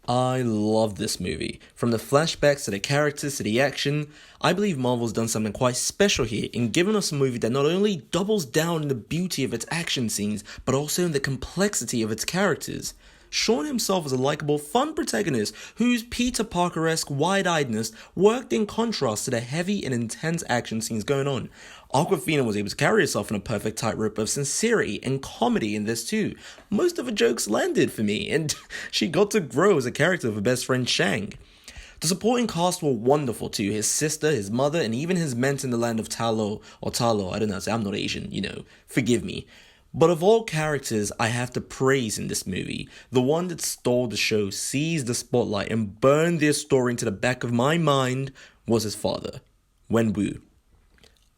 I love this movie. From the flashbacks to the characters to the action, I believe Marvel's done something quite special here in giving us a movie that not only doubles down in the beauty of its action scenes, but also in the complexity of its characters. Sean himself is a likable, fun protagonist whose Peter Parker-esque wide-eyedness worked in contrast to the heavy and intense action scenes going on. Awkwafina was able to carry herself in a perfect tightrope of sincerity and comedy in this too. Most of her jokes landed for me, and she got to grow as a character of her best friend Shang. The supporting cast were wonderful too. His sister, his mother, and even his mentor in the land of Talo, or Talo, I don't know, I'm not Asian, forgive me. But of all characters I have to praise in this movie, the one that stole the show, seized the spotlight, and burned their story into the back of my mind was his father, Wenwu.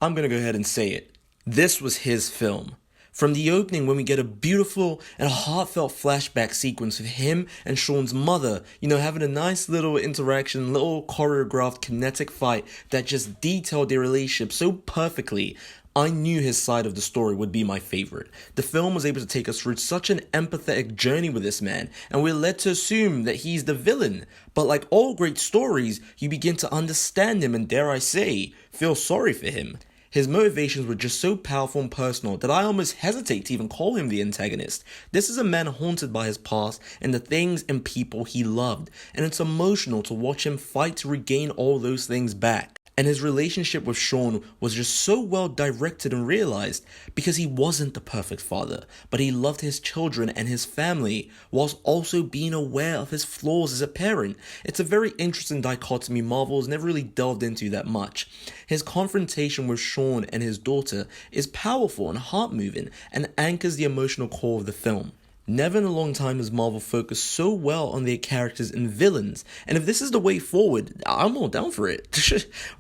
I'm gonna go ahead and say it. This was his film. From the opening, when we get a beautiful and heartfelt flashback sequence of him and Sean's mother, having a nice little interaction, little choreographed kinetic fight that just detailed their relationship so perfectly, I knew his side of the story would be my favorite. The film was able to take us through such an empathetic journey with this man, and we're led to assume that he's the villain. But like all great stories, you begin to understand him and, dare I say, feel sorry for him. His motivations were just so powerful and personal that I almost hesitate to even call him the antagonist. This is a man haunted by his past and the things and people he loved, and it's emotional to watch him fight to regain all those things back. And his relationship with Sean was just so well directed and realized because he wasn't the perfect father, but he loved his children and his family whilst also being aware of his flaws as a parent. It's a very interesting dichotomy Marvel's never really delved into that much. His confrontation with Sean and his daughter is powerful and heart-moving and anchors the emotional core of the film. Never in a long time has Marvel focused so well on their characters and villains, and if this is the way forward, I'm all down for it.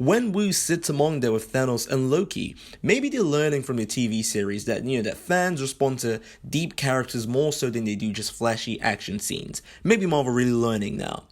Wenwu sits among there with Thanos and Loki. Maybe they're learning from the TV series that that fans respond to deep characters more so than they do just flashy action scenes. Maybe Marvel really learning now.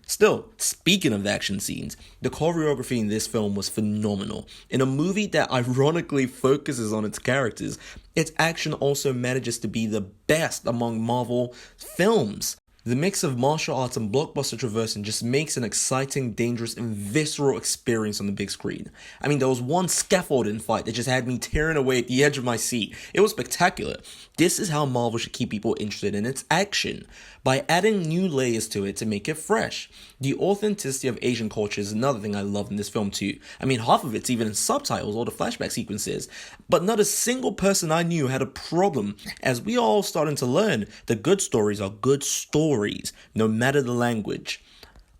Still, speaking of action scenes, the choreography in this film was phenomenal. In a movie that ironically focuses on its characters, its action also manages to be the best among Marvel films. The mix of martial arts and blockbuster traversing just makes an exciting, dangerous, and visceral experience on the big screen. There was one scaffolding fight that just had me tearing away at the edge of my seat. It was spectacular. This is how Marvel should keep people interested in its action, by adding new layers to it to make it fresh. The authenticity of Asian culture is another thing I love in this film too. Half of it's even in subtitles, all the flashback sequences. But not a single person I knew had a problem, as we are all starting to learn that good stories are good stories, no matter the language.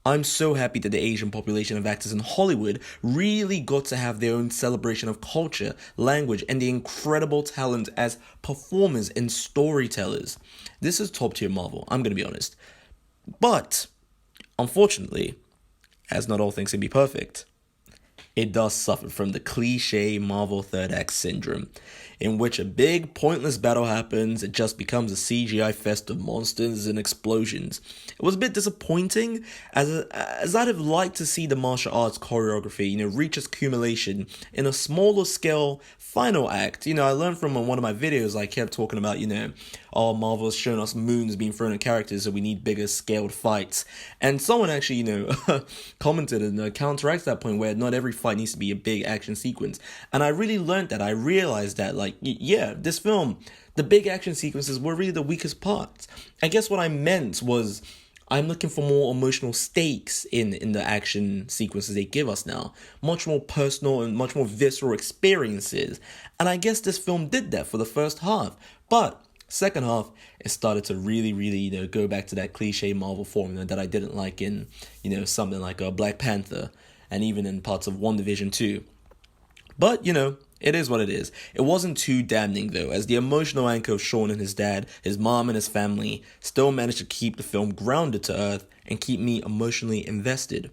I'm so happy that the Asian population of actors in Hollywood really got to have their own celebration of culture, language, and the incredible talent as performers and storytellers. This is top tier Marvel, I'm going to be honest. But, unfortunately, as not all things can be perfect, it does suffer from the cliche Marvel third act syndrome, in which a big pointless battle happens, it just becomes a CGI fest of monsters and explosions. It was a bit disappointing, as I'd have liked to see the martial arts choreography, reach its culmination in a smaller scale final act. I learned from one of my videos, I kept talking about, Marvel's shown us moons being thrown at characters, so we need bigger scaled fights. And someone actually, commented and counteracted that point where not every fight needs to be a big action sequence. And I really learned that. I realized that, this film, the big action sequences were really the weakest parts. I guess what I meant was, I'm looking for more emotional stakes in the action sequences they give us now. Much more personal and much more visceral experiences. And I guess this film did that for the first half. But second half, it started to really, go back to that cliche Marvel formula that I didn't like in, something like Black Panther. And even in parts of WandaVision too. But, it is what it is. It wasn't too damning though, as the emotional anchor of Sean and his dad, his mom and his family still managed to keep the film grounded to earth and keep me emotionally invested.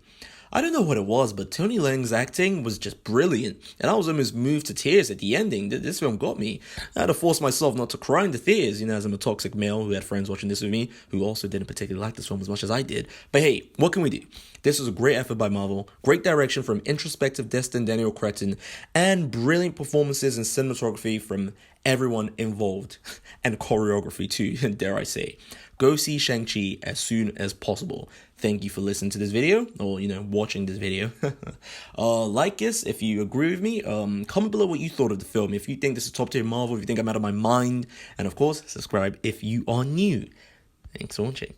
I don't know what it was, but Tony Leung's acting was just brilliant, and I was almost moved to tears at the ending. This film got me. I had to force myself not to cry in the theaters, as I'm a toxic male who had friends watching this with me, who also didn't particularly like this film as much as I did. But hey, what can we do? This was a great effort by Marvel, great direction from introspective Destin Daniel Cretton, and brilliant performances and cinematography from everyone involved, and choreography too, dare I say. Go see Shang-Chi as soon as possible. Thank you for listening to this video, or, watching this video. Like this if you agree with me. Comment below what you thought of the film. If you think this is top tier Marvel, if you think I'm out of my mind. And of course, subscribe if you are new. Thanks for watching.